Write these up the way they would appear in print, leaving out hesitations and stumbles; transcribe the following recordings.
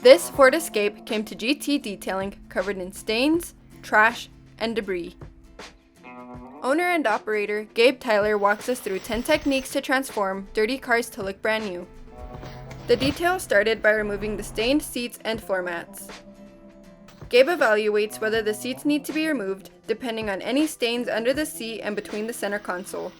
This Ford Escape came to GT detailing covered in stains, trash, and debris. Owner and operator Gabe Tyler walks us through 10 techniques to transform dirty cars to look brand new. The detail started by removing the stained seats and floor mats. Gabe evaluates whether the seats need to be removed depending on any stains under the seat and between the center console.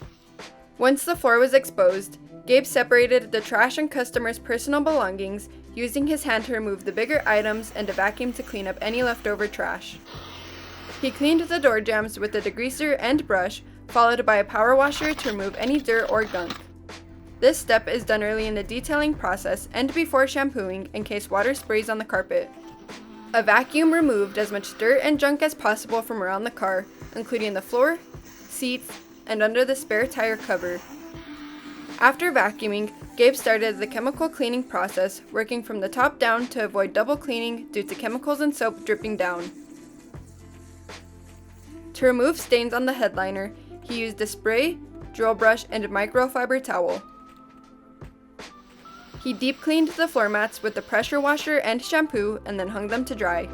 Once the floor was exposed, Gabe separated the trash and customers' personal belongings, using his hand to remove the bigger items and a vacuum to clean up any leftover trash. He cleaned the door jambs with a degreaser and brush, followed by a power washer to remove any dirt or gunk. This step is done early in the detailing process and before shampooing in case water sprays on the carpet. A vacuum removed as much dirt and junk as possible from around the car, including the floor, seats, and under the spare tire cover. After vacuuming, Gabe started the chemical cleaning process, working from the top down to avoid double cleaning due to chemicals and soap dripping down. To remove stains on the headliner, he used a spray, drill brush, and a microfiber towel. He deep cleaned the floor mats with a pressure washer and shampoo and then hung them to dry.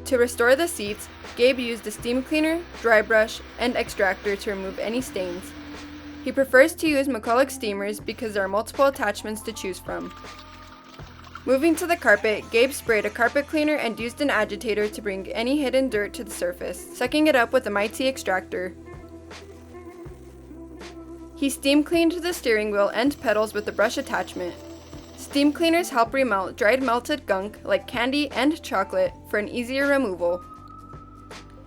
To restore the seats, Gabe used a steam cleaner, dry brush, and extractor to remove any stains. He prefers to use McCulloch steamers because there are multiple attachments to choose from. Moving to the carpet, Gabe sprayed a carpet cleaner and used an agitator to bring any hidden dirt to the surface, sucking it up with a mighty extractor. He steam cleaned the steering wheel and pedals with a brush attachment. Steam cleaners help remelt dried melted gunk like candy and chocolate for an easier removal.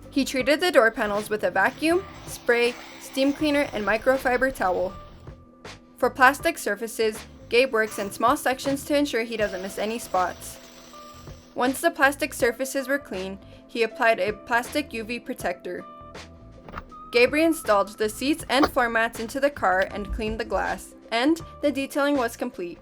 He treated the door panels with a vacuum, spray, steam cleaner, and microfiber towel. For plastic surfaces, Gabe works in small sections to ensure he doesn't miss any spots. Once the plastic surfaces were clean, he applied a plastic UV protector. Gabe reinstalled the seats and floor mats into the car and cleaned the glass, and the detailing was complete.